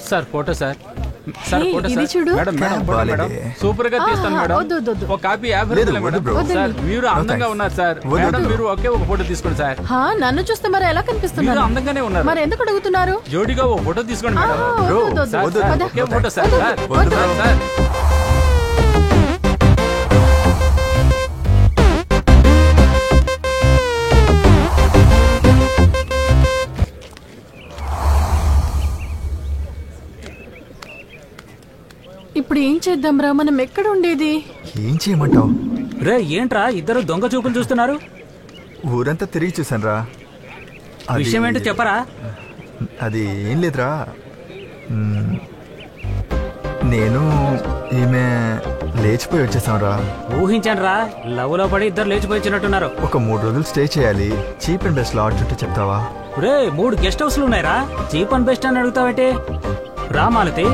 Sir photo sir. Sir photo sir. Madam madam photo madam. Super గా తీస్తాను madam. ఒక copy 50 రూపాయలు madam. Sir మీరు అందంగా ఉన్నారు సార్. మేడం మీరు ఒకే ఒక ఫోటో తీసుకోండి సార్. నన్ను చూస్తే మరి ఎలా కనిపిస్తున్నారు? మీరు అందంగానే ఉన్నారు. మరి ఎందుకు అడుగుతున్నారు? జోడీగా ఒక ఫోటో తీసుకోండి మేడం. సార్ ఒకే ఫోటో సార్. సార్ ఇప్పుడు ఏం చేద్దాం రా? మనం ఎక్కడ ఉండేది? ఏం చేయమంటావు? రే ఏంట్రా ఇద్దరు దొంగ చూపులు చూస్తున్నారు? ఊరంతా తిరిగి చూసాను రా. విషయం ఏంటో చెప్పరా? అది ఏం లేదురా, నేను ఈమె లేచిపోయి వచ్చేసాం రా. ఊహించాను రా, లవ్ లో పడి ఇద్దరు లేచిపోయి వచ్చినట్టున్నారు. ఒక 3 రోజులు స్టే చేయాలి. చీప్ అండ్ బెస్ట్ లాడ్జ్ ఉంటే చెప్తావా? రే 3 గెస్ట్ హౌస్లు ఉన్నాయిరా, చీప్ అండ్ బెస్ట్ అని అడుగుతావేంటి? రా మాలతి.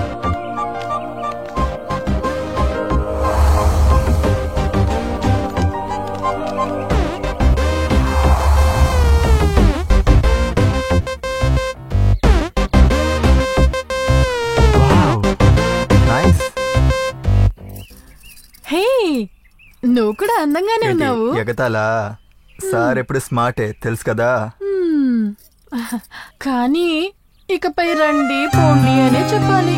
నువ్వు కూడా అందంగానే ఉన్నావు. ఎగతాలా? సార్ ఎప్పుడు స్మార్టే తెలుసు కదా. కానీ ఇకపై రండి పోండి అనే చెప్పాలి.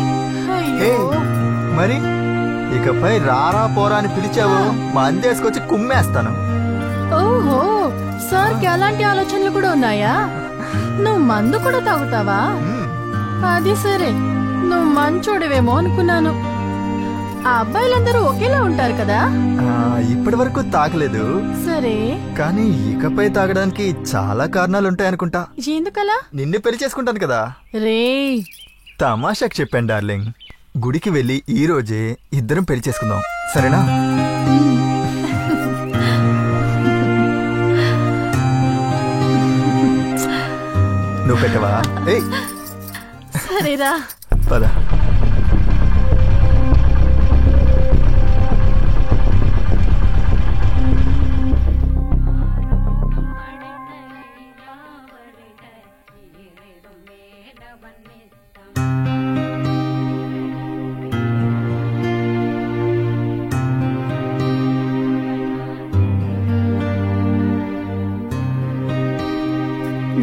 మరి ఇకపై రారా పోరా అని పిలిచావు, మందేసుకొచ్చి కుమ్మేస్తాను. ఓహో, సార్కి అలాంటి ఆలోచనలు కూడా ఉన్నాయా? నువ్వు మందు కూడా తాగుతావా? అది సరే, నువ్వు మంచోడివేమో అనుకున్నాను. ఆ అబ్బాయిలందరూ ఒకేలా ఉంటారు కదా? ఇప్పటి వరకు తాగలేదు. సరే, కానీ ఇకపై తాగడానికి చాలా కారణాలు ఉంటాయనుకుంటా. ఎందుకలా? నిన్ను పెళ్లి చేసుకుంటాను కదా. రే తమాషాకి చెప్పాను డార్లింగ్. గుడికి వెళ్ళి ఈ రోజే ఇద్దరం పెళ్లి చేసుకుందాం, సరేనా? నువ్వు పెట్టవా? సరేరా పద.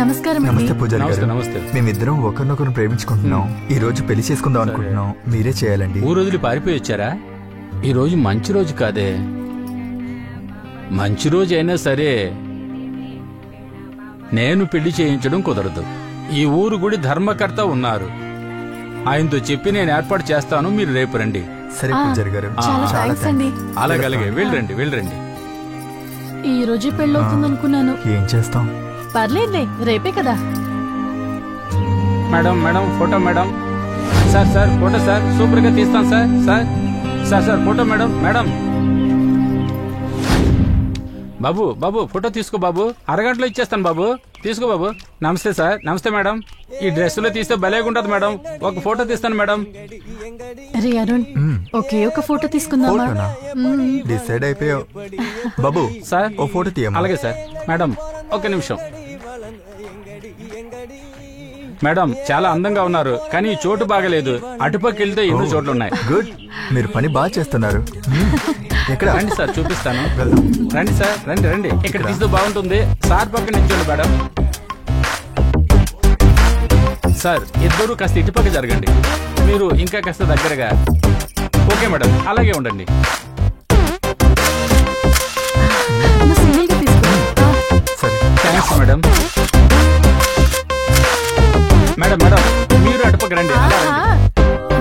నమస్కారం. నమస్తే పూజారి గారు. మేమిద్దరం ఒకరినొకరు ప్రేమించుకుంటున్నాం. ఈ రోజు పెళ్లి చేసుకుందాం అనుకుంటున్నాం. మీరే చేయాలండి. ఊరోజులు పారిపోయి వచ్చారా? ఈ రోజు మంచి రోజు కాదే. మంచి రోజు అయినా సరే నేను పెళ్లి చేయించడం కుదరదు. ఈ ఊరు గుడి ధర్మకర్త ఉన్నారు, ఆయనతో చెప్పి నేను ఏర్పాటు చేస్తాను. మీరు రేపు రండి. సరే పూజారి గారు. అలాగే వెళ్ళండి వెళ్ళండి. ఈ రోజు పెళ్ళవుతుంది అనుకున్నాను. ఏం చేస్తాం? పర్లేదులే, రేపే కదా. Madam madam photo madam. Sir sir photo sir, super గా తీస్తాను sir. Sir sir sir photo madam. Madam బాబు బాబు ఫోటో తీసుకో బాబు, అరగంటలో ఇచ్చేస్తాను బాబు, తీసుకో బాబు. నమస్తే సార్. నమస్తే మేడం. ఈ డ్రెస్ లో తీస్తే భలేగుంటది మేడం. ఒక ఫోటో తీస్తాను మేడం. అరే అరుణ్, ఒకే ఒక ఫోటో తీసుకుందామా? డిసైడ్ అయిపోయావు బాబు. సార్ ఓ ఫోటో తీయ. అలాగే సార్. మేడం ఒక నిమిషం. మేడం చాలా అందంగా ఉన్నారు, కానీ ఈ చోటు బాగలేదు. అటుపక్క వెళ్తే ఎన్నో చోట్లు ఉన్నాయి. గుడ్, మీరు పని బాగా చేస్తున్నారు. ఎక్కడ? రండి సార్ చూపిస్తాను. రండి సార్, రండి రండి. ఇక్కడ తీస్తే బాగుంటుంది. సార్ పక్కన నిల్చోండి మేడం. సార్ ఇద్దరు కాస్త ఇటుపక్క జరగండి. మీరు ఇంకా కాస్త దగ్గరగా. ఓకే మేడం, అలాగే ఉండండి. Thanks madam. మేడం మేడం మీరు అటుపక్క రండి.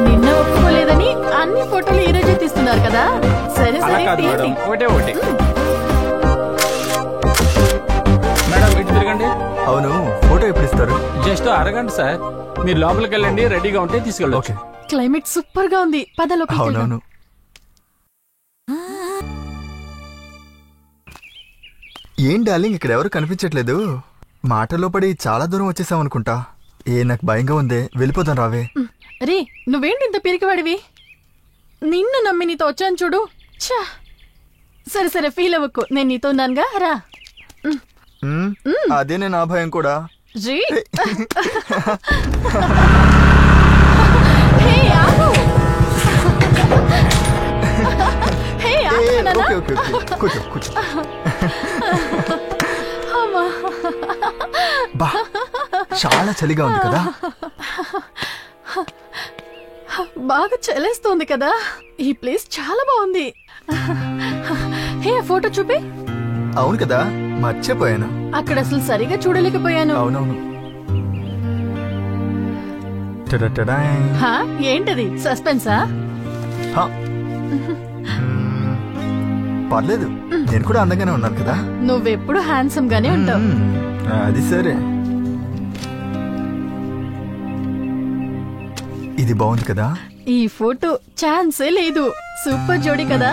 నిన్న ఒప్పుకోలేదని అన్ని ఫోటోలు ఈ రోజే తీస్తున్నారు కదా? సరే సరే మేడం, ఒకటే ఒకటి. మేడం ఇటు తిరగండి. అవును, ఫోటో ఎప్పుడు ఇస్తారు? జస్ట్ అరగంట సార్. మీరు లోపలికి వెళ్ళండి, రెడీగా ఉంటే తీసుకెళ్ళొచ్చు. క్లైమేట్ సూపర్ గా ఉంది, పద లోపలికి వెళ్దాం. అవునవును. ఏం డార్లింగ్, ఇక్కడ ఎవరు కనిపించట్లేదు. మాటలో పడి చాలా దూరం వచ్చేసాం అనుకుంటా. నాకు భయంగా ఉందే, వెళ్ళిపోతాం రావే. రే నువ్వేంటి ఇంత పిరికివాడివి? నిన్ను నమ్మి నీతో వచ్చాను చూడు. ఛా, సరే సరే ఫీల్ అవ్వకు, నేను నీతో ఉన్నానుగా, రా. అదేనే నా భయం కూడా. జీ హే ఆగు హే ఆగు నాన్న ఓకే కూర్చో కూర్చో అమ్మా బా చాలా చలిగా ఉంది కదా బాగా చలేస్తోంది కదా ఈ ప్లేస్ చాలా బాగుంది హే ఫోటో చూపి అవును కదా మర్చిపోయాను అక్కడ అసలు సరిగా చూడలేకపోయాను అవునవును టడటడాయ్. హా ఏంటది సస్పెన్సా హా. పర్లేదు నేను కూడా అందంగానే ఉన్నాను కదా నువ్వెప్పుడు హ్యాండ్సమ్ గానే ఉంటావు అది సరే ఇది బాగుంది కదా ఈ ఫోటో ఛాన్సే లేదు సూపర్ జోడీ కదా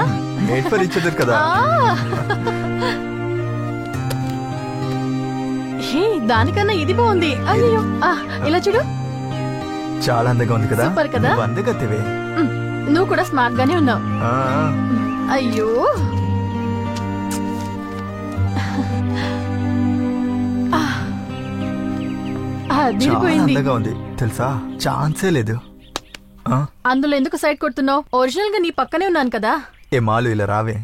మేడ్ ఫర్ ఈచ్ అదర్ కదా హే దానికన్నా ఇది బాగుంది అయ్యో ఇలా చూడు చాలా అందంగా ఉంది కదా సూపర్ కదా నువ్వు అందగతివే నువ్వు కూడా స్మార్ట్ గానే ఉన్నావు అయ్యో చాలా అందంగా ఉంది తెలుసా ఛాన్సే లేదు అందులో ఎందుకు సైడ్ కొడుతున్నావు ఒరిజినల్ గా నీ పక్కనే ఉన్నాను కదా ఏ మాలు ఇలా రావే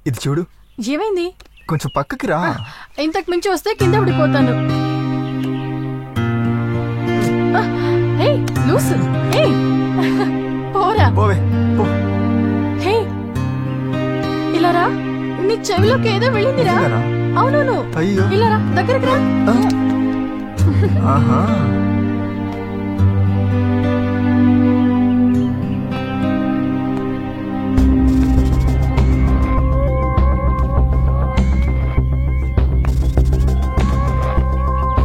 ఇది చూడు ఏమైంది కొంచెం పక్కకి రా ఇంతకు మించి వస్తే కింద పడిపోతాను పోరా పోవే పో హే ఇలా రా నీ చెవిలోకి ఏదో వెళ్ళిందిరా అవునవును అయ్యో ఇలా రా దగ్గరికి రా ఆహా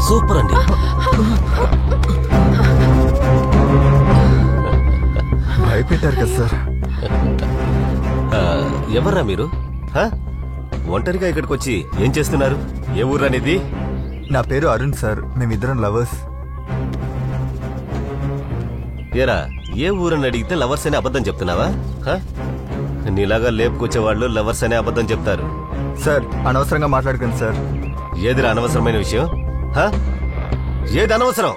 సూపర్ అండి భయపెట్టారు కదా సార్ ఎవర్రా మీరు ఒంటరిగా ఇక్కడికి వచ్చి ఏం చేస్తున్నారు ఏ ఊరు అనేది నా పేరు అరుణ్ సార్ మేమిద్దరం లవర్స్ ఏరా ఏ ఊరని అడిగితే లవర్స్ అనే అబద్ధం చెప్తున్నావా నీలాగా లేపుకొచ్చే వాళ్ళు లవర్స్ అనే అబద్ధం చెప్తారు సార్ అనవసరంగా మాట్లాడకండి సార్ ఏదిరా అనవసరమైన విషయం ఏది అనవసరం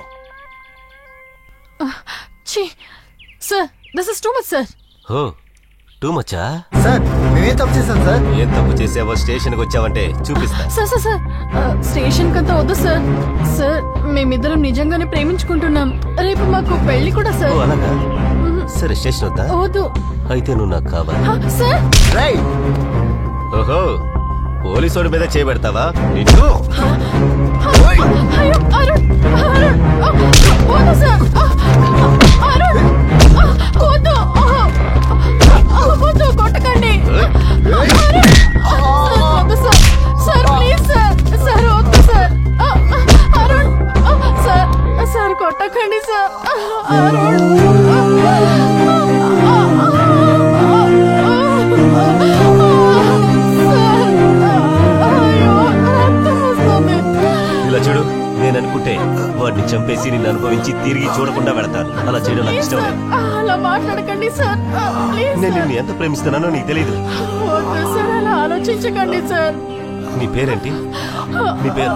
sir this is too much sir హో టూ మచ్చా సార్ మేమేం తప్పు చేశాం సార్ ఏం తప్పు చేసావో స్టేషన్కి వచ్చావంటే చూపిస్తా సార్ సార్ సార్ స్టేషన్ కంతా వద్దు సార్ సార్ మేమిద్దరం నిజంగానే ప్రేమించుకుంటున్నాం రేపు మాకు పెళ్లి కూడా సార్ అలాగా సరే స్టేషన్ వద్దా వద్దు అయితే నువ్వు నాకు కావాలి సార్ ఓహో పోలీసోడి మీద చేయబెడతావా నిన్ను కొట్టకండి సార్ ప్లీజ్ సార్ సార్ వద్దు సార్ అరుణ్ సార్ సార్ కొట్టకండి సార్ ఇలా చూడు నేను అనుకుంటే వాడిని చంపేసి నిన్ను అనుభవించి తిరిగి చూడకుండా వెళతాను అలా చేయడం నాకు ఇష్టం లేదు అలా మాట్లాడకండి సార్ నేను నిన్ను ఎంత ప్రేమిస్తున్నానో నీకు తెలియదు సార్ అలా ఆలోచించకండి సార్ నీ పేరేంటి నీ పేరు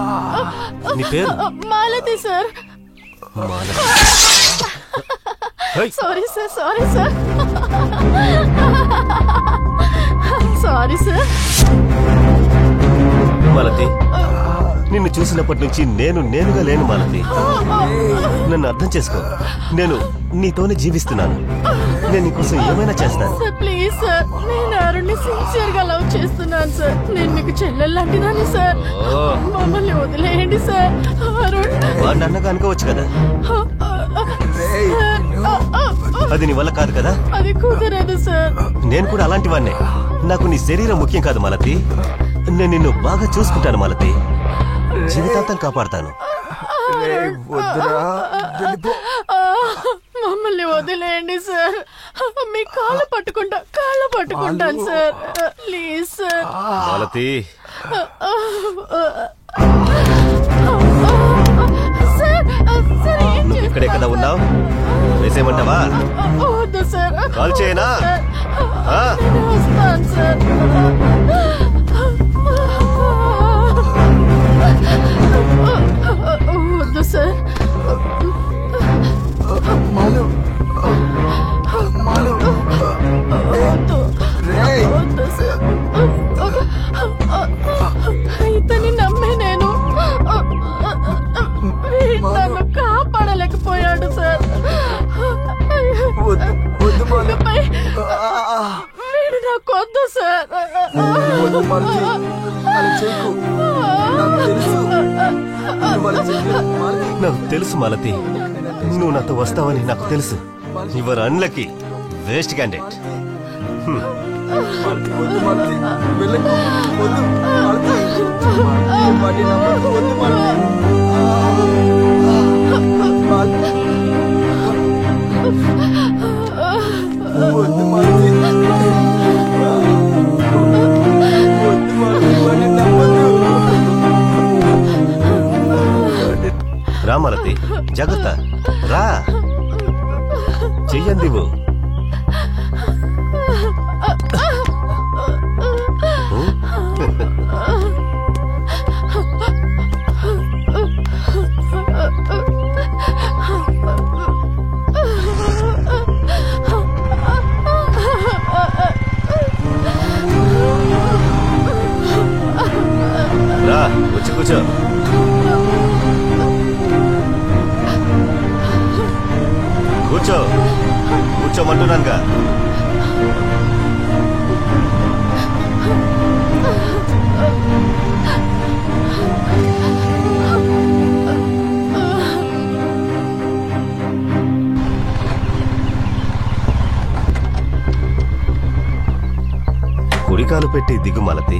నీ పేరు Malathi sir sorry sir sorry sir sorry sir Malathi నిన్ను చూసినప్పటి నుంచి నేనుగా లేను మాలతి నన్ను అర్థం చేసుకో నేను నీతోనే జీవిస్తున్నాను నేను నీకోసం ఏమైనా చేస్తాను సార్ ప్లీజ్ సార్ నేను అరుణ్ని సిన్సియర్ గా లవ్ చేస్తున్నాను సార్ నేను మీకు చెల్లెలు లాంటిదాన్ని సార్ మమ్మల్ని వదిలేయండి సార్ అరుణ్ వాడిని అన్నగా అనుకోవచ్చు కదా అది నీ వల్ల కాదు కదా అది కుదరదు సార్ నేను కూడా అలాంటి వాడినే నాకు నీ శరీరం ముఖ్యం కాదు మాలతి నేను నిన్ను బాగా చూసుకుంటాను మాలతి జీవితాంతం కాపాడతాను మమ్మల్ని వదిలేయండి సార్ మీ కాళ్ళు పట్టుకుంటాను సార్ ప్లీజ్ సార్ మాలతి నువ్వు ఇక్కడే కదా ఉన్నావు వేసేయమంటావా వద్దు సార్ కాల్ చేయనా వస్తాను సార్ వద్దు సార్. మాలు మాలు రేయ్ వద్దు సార్. ఇతని నమ్మే నేను వీడు నన్ను కాపాడలేకపోయాడు సార్. వద్దు వద్దు మాలు ఇకపై వీడు నాకు వద్దు సార్. వద్దు మాలతి అలా చేయకు నాకు తెలుసు నువ్వు అలా చేయకు మాలతి నాకు తెలుసు మాలతి, నువ్వు నాతో వస్తావని నాకు తెలుసు. యువర్ అన్లకి వేస్ట్ క్యాండిడేట్. మాలతి వద్దు మాలతి వెళ్ళకు వద్దు మాలతి వాడి నమ్మకు వద్దు మాలతి మాలతి వద్దు మాలతి వద్దు మాలతి వాడి నమ్మద్దు. రా మాలతి, జాగ్రత్త, రా. చెయ్యందివు. రా, వచ్చి కూర్చో. కూర్చో, కూర్చోమంటున్నానుగా. కుడికాలు పెట్టి దిగు మాలతి.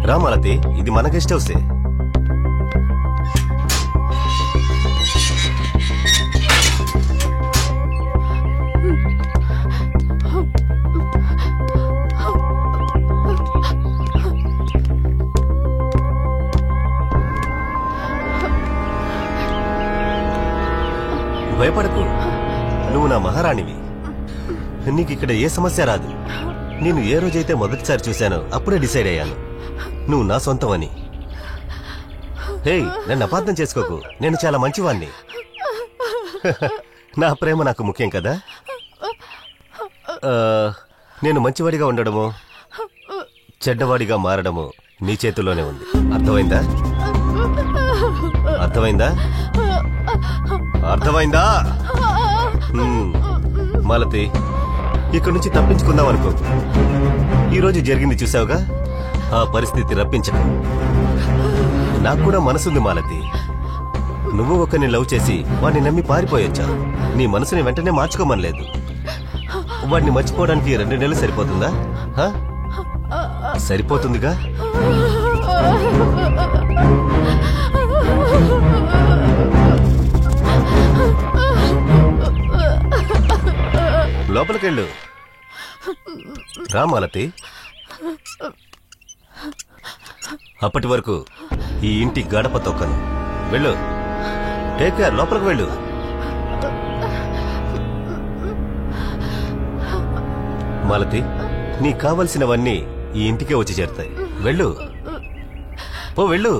రా మాలతి, ఇది మన గెస్ట్ హౌసే. భయపడకు, నువ్వు నా మహారాణివి. నీకు ఇక్కడ ఏ సమస్య రాదు. నేను ఏ రోజైతే మొదటిసారి చూశానో అప్పుడే డిసైడ్ అయ్యాను నువ్వు నా సొంతం అని. హే, నన్ను అపార్థం చేసుకోకు, నేను చాలా మంచివాణ్ణి. నా ప్రేమ నాకు ముఖ్యం కదా. నేను మంచివాడిగా ఉండడము, చెడ్డవాడిగా మారడము నీ చేతుల్లోనే ఉంది. అర్థమైందా? అర్థమైందా? అర్థమైందా? మాలతి, ఇక్కడి నుంచి తప్పించుకుందాం అనుకో. ఈరోజు జరిగింది చూసావుగా, ఆ పరిస్థితి రప్పించకు. నాకు కూడా మనసుంది మాలతి. నువ్వు ఒకరిని లవ్ చేసి వాడిని నమ్మి పారిపోయొచ్చా? నీ మనసుని వెంటనే మార్చుకోమనలేదు. వాడిని మర్చిపోవడానికి 2 నెలలు సరిపోతుందా? సరిపోతుందిగా. లోపలికెళ్ళు. రా మాలతి. అప్పటి వరకు ఈ ఇంటి గడప తొక్కను. వెళ్ళు. Take care. లోపలికి వెళ్ళు. మాలతి, నీకు కావలసినవన్నీ ఈ ఇంటికే వచ్చి చేరుతాయి. వెళ్ళు, పో, వెళ్ళు.